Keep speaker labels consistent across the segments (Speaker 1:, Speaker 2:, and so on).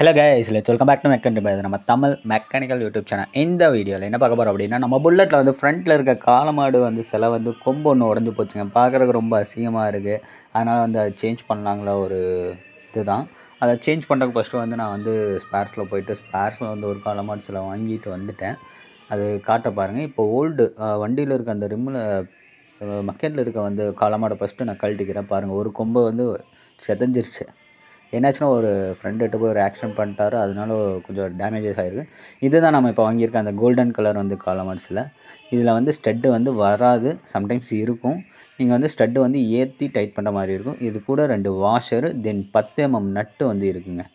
Speaker 1: Hello guys, let's welcome back to mechanical by நம்ம Tamil mechanical YouTube channel. இந்த வீடியோவில் என்ன பார்க்க போகிறோம் அப்படின்னா, நம்ம புல்லட்டில் வந்து ஃப்ரண்ட்டில் இருக்க காலமாடு வந்து சில வந்து கொம்பு ஒன்று உடஞ்சி போச்சுங்க. பார்க்குறதுக்கு ரொம்ப அசிங்கமாக இருக்குது. அதனால் வந்து அதை சேஞ்ச் பண்ணலாங்களா ஒரு இதுதான். அதை சேஞ்ச் பண்ணுறதுக்கு ஃபஸ்ட்டு வந்து நான் வந்து ஸ்பேர்ஸில் போயிட்டு ஸ்பேர்ஸில் வந்து ஒரு காலமாடு சில வாங்கிட்டு வந்துட்டேன். அது காட்ட பாருங்கள். இப்போ ஓல்டு வண்டியில் இருக்க அந்த ரிம்மில் மக்கெட்டில் இருக்க வந்து காலமாடை ஃபஸ்ட்டு நான் கழட்டிக்கிறேன். பாருங்கள், ஒரு கொம்பு வந்து செதஞ்சிருச்சு. என்னாச்சுன்னா, ஒரு ஃப்ரெண்ட் எட்டு போய் ஒரு ஆக்சிடென்ட் பண்ணிட்டாரு. அதனால கொஞ்சம் டேமேஜஸ் ஆகிருக்கு. இதுதான் நம்ம இப்போ வாங்கியிருக்க அந்த கோல்டன் கலர் வந்து காலமாட்ஸில். இதில் வந்து ஸ்டட்டு வந்து வராது, சம்டைம்ஸ் இருக்கும். நீங்கள் வந்து ஸ்டட்டு வந்து ஏற்றி டைட் பண்ணுற மாதிரி இருக்கும். இது கூட 2 வாஷரு, தென் 10 mm நட்டு வந்து இருக்குங்க.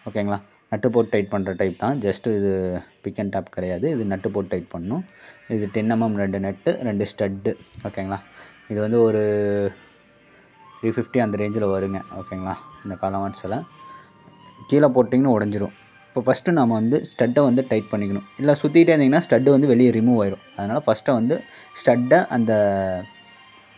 Speaker 1: ஓகேங்களா? நட்டு போட்டு டைட் பண்ணுற டைப் தான். ஜஸ்ட்டு இது பிக் அண்ட் டாப் கிடையாது. இது நட்டு போட்டு டைட் பண்ணணும். இது 10 mm 2 நட்டு, 2 ஸ்டட்டு. ஓகேங்களா? இது வந்து ஒரு 350 அந்த ரேஞ்சில் வருங்க. ஓகேங்களா? இந்த காலமாட்ஸில் கீழே போட்டிங்கன்னா உடஞ்சிரும். இப்போ ஃபஸ்ட்டு நம்ம வந்து ஸ்டட்டை வந்து டைட் பண்ணிக்கணும். இல்லை சுற்றிட்டே இருந்திங்கன்னா ஸ்டட்டு வந்து வெளியே ரிமூவ் ஆயிடும். அதனால் ஃபஸ்ட்டு வந்து ஸ்டட்டை அந்த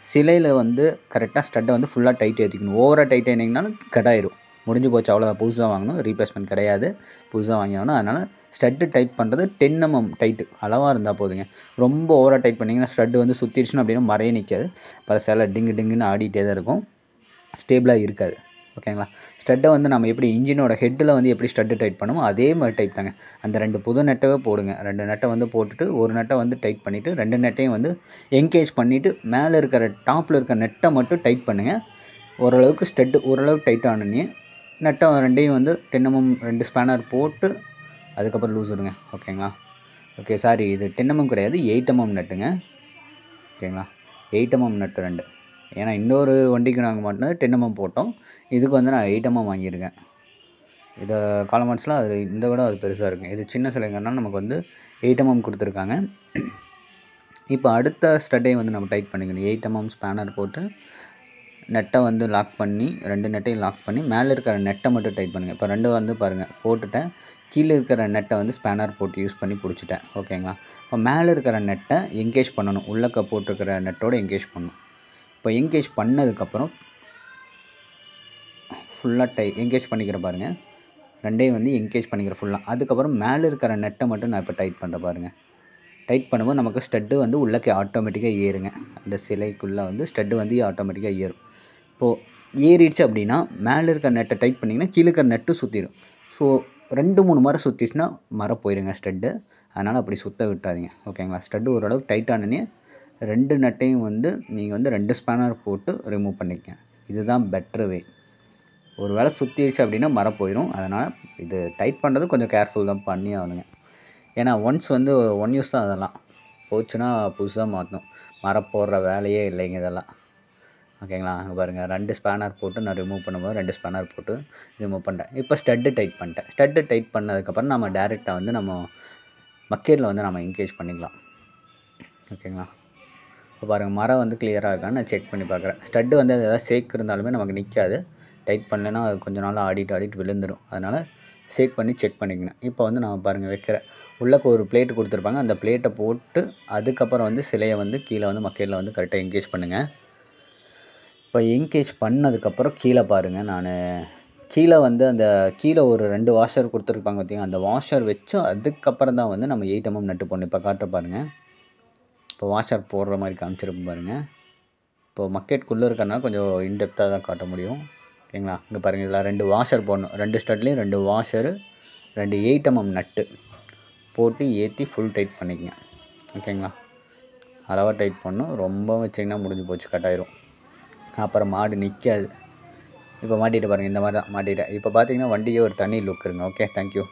Speaker 1: சிலையில் வந்து கரெக்டாக ஸ்டட்டை வந்து ஃபுல்லாக டைட் ஏற்றிக்கணும். ஓவராக டைட் ஏற்றிங்கனாலும் கட்டாயிரும். முடிஞ்சு போச்சு, அவ்வளோதான். புதுசாக வாங்கணும், ரீப்ளேஸ்மெண்ட் கிடையாது. புதுசாக வாங்கியாகணும். அதனால் ஸ்டட்டு டைட் பண்ணுறது 10 mm டைட்டு அளவாக இருந்தால் போதுங்க. ரொம்ப ஓவராக டைட் பண்ணிங்கன்னா ஸ்டட்டு வந்து சுற்றிடுச்சுன்னு அப்படின்னா மறைய நிற்காது. பல சில டிங்கு டிங்குன்னு ஆடிட்டே தான் இருக்கும். ஸ்டேபிளாக இருக்காது. ஓகேங்களா? ஸ்டட்டை வந்து நம்ம எப்படி இன்ஜினோட ஹெட்டில் வந்து எப்படி ஸ்டட்டு டைட் பண்ணுமோ அதே மாதிரி டைப் தாங்க. அந்த 2 புது நெட்டவே போடுங்க. 2 நெட்டை வந்து போட்டுட்டு ஒரு நெட்டை வந்து டைட் பண்ணிவிட்டு 2 நெட்டையும் வந்து என்கேஜ் பண்ணிவிட்டு மேலே இருக்கிற டாப்பில் இருக்கிற நெட்டை மட்டும் டைட் பண்ணுங்கள். ஓரளவுக்கு ஸ்டட்டு ஓரளவுக்கு டைட் ஆனோடனே நெட்டை 2யும் வந்து 10 mm 2 ஸ்பேனர் போட்டு அதுக்கப்புறம் லூஸ் விடுங்க. ஓகேங்களா? ஓகே, சாரி, இது 10 mm கிடையாது, 8 mm நட்டுங்க. ஓகேங்களா? 8 mm நட்டு 2. ஏன்னா இன்னொரு வண்டிக்கு நாங்கள் மட்டும் 10 mm போட்டோம். இதுக்கு வந்து நான் 8 mm வாங்கியிருக்கேன். இதை காலமாட்ஸில் அது இந்த விட அது பெருசாக இருக்குங்க. இது சின்ன சிலைங்கன்னா நமக்கு வந்து 8 mm கொடுத்துருக்காங்க. இப்போ அடுத்த ஸ்டட்டையும் வந்து நம்ம டைட் பண்ணிக்கணும். 8 mm ஸ்பேனர் போட்டு நெட்டை வந்து லாக் பண்ணி 2 நெட்டையும் லாக் பண்ணி மேலே இருக்கிற நெட்டை மட்டும் டைட் பண்ணுங்கள். இப்போ 2 வந்து பாருங்கள் போட்டுட்டேன். கீழே இருக்கிற நெட்டை வந்து ஸ்பேனர் போட்டு யூஸ் பண்ணி பிடிச்சிட்டேன். ஓகேங்களா? இப்போ மேலே இருக்கிற நெட்டை என்கேஜ் பண்ணணும். உள்ளக்க போட்டிருக்கிற நெட்டோடு என்கேஜ் பண்ணணும். இப்போ என்கேஜ் பண்ணதுக்கப்புறம் ஃபுல்லாக என்கேஜ் பண்ணிக்கிற பாருங்கள். 2யும் வந்து என்கேஜ் பண்ணிக்கிற ஃபுல்லாக. அதுக்கப்புறம் மேலே இருக்கிற நெட்டை மட்டும் நான் இப்போ டைட் பண்ணுறேன் பாருங்கள். டைட் பண்ணும்போது நமக்கு ஸ்டட்டு வந்து உள்ளக்கே ஆட்டோமேட்டிக்காக ஏறுங்க. அந்த சிலைக்குள்ளே வந்து ஸ்டட்டு வந்து ஆட்டோமேட்டிக்காக ஏறும். இப்போது ஏறிடுச்சு அப்படின்னா மேலே இருக்கிற நெட்டை டைட் பண்ணிங்கன்னா கீழே இருக்கிற நெட்டு சுற்றிடும். ஸோ 2-3 முறை சுற்றிச்சுன்னா மர போயிடுங்க ஸ்டட்டு. அதனால் அப்படி சுற்ற விட்டாதீங்க. ஓகேங்களா? ஸ்டட்டு ஓரளவுக்கு டைட் ஆனோடனே 2 நட்டையும் வந்து நீங்கள் வந்து 2 ஸ்பேனர் போட்டு ரிமூவ் பண்ணிக்கங்க. இதுதான் பெட்ரு வே. ஒரு வேளை சுற்றிடுச்சு அப்படின்னா மரம் போயிடும். அதனால் இது டைட் பண்ணுறது கொஞ்சம் கேர்ஃபுல் தான் பண்ணி ஆகணுங்க. ஏன்னா ஒன்ஸ் வந்து ஒன் யூஸ் தான். அதெல்லாம் போச்சுன்னா புதுசாக மாற்றணும். மரம் போடுற வேலையே இல்லைங்க இதெல்லாம். ஓகேங்களா? பாருங்கள், 2 ஸ்பேனர் போட்டு நான் ரிமூவ் பண்ணும்போது 2 ஸ்பேனர் போட்டு ரிமூவ் பண்ணிட்டேன். இப்போ ஸ்டட்டு டைட் பண்ணிட்டேன். ஸ்டட்டு டைட் பண்ணதுக்கப்புறம் நம்ம டேரெக்டாக வந்து நம்ம மக்கெட்டில் வந்து நம்ம என்கேஜ் பண்ணிக்கலாம். ஓகேங்களா? இப்போ பாருங்கள், மரம் வந்து கிளியராக இருக்கான்னு நான் செக் பண்ணி பார்க்குறேன். ஸ்டட்டு வந்து அது எதாவது சேக் இருந்தாலுமே நமக்கு நிற்காது. டைட் பண்ணலைன்னா அது கொஞ்சம் நாள் ஆடிட்டு விழுந்துடும். அதனால் சேக் பண்ணி செக் பண்ணிக்கணும். இப்போ வந்து நான் பாருங்கள் வைக்கிறேன். உள்ளக்க ஒரு பிளேட்டு கொடுத்துருப்பாங்க. அந்த பிளேட்டை போட்டு அதுக்கப்புறம் வந்து சிலையை வந்து கீழே வந்து மக்கெட்டில் வந்து கரெக்டாக என்கேஜ் பண்ணுங்கள். இப்போ என்கேஜ் பண்ணதுக்கப்புறம் கீழே பாருங்கள், நான் கீழே வந்து அந்த கீழே ஒரு 2 வாஷர் கொடுத்துருப்பாங்க பார்த்தீங்கன்னா, அந்த வாஷர் வச்சு அதுக்கப்புறம் தான் வந்து நம்ம 8 mm நட்டு போடணும். இப்போ காட்ட பாருங்கள். இப்போ வாஷர் போடுற மாதிரி காமிச்சிருப்போம் பாருங்கள். இப்போது மக்கெட்குள்ளே இருக்கிறனால கொஞ்சம் இன்டெப்த்தாக தான் காட்ட முடியும். ஓகேங்களா? இங்கே பாருங்கள், இதில் 2 வாஷர் போடணும். 2 ஸ்டட்லேயும் 2 வாஷரு, 2 8 mm நட்டு போட்டு ஏற்றி ஃபுல் டைட் பண்ணிக்கங்க. ஓகேங்களா? அளவாக டைட் பண்ணணும். ரொம்ப வச்சிங்கன்னா முடிஞ்சு போச்சு, கட்டாயிரும். அப்புறம் மாடு நிற்காது. இப்போ மாட்டிகிட்டு பாருங்கள், இந்த மாதிரி தான் மாட்டிட்டேன். இப்போ பார்த்தீங்கன்னா வண்டியே ஒரு தனி லுக் இருங்க. Okay, thank you.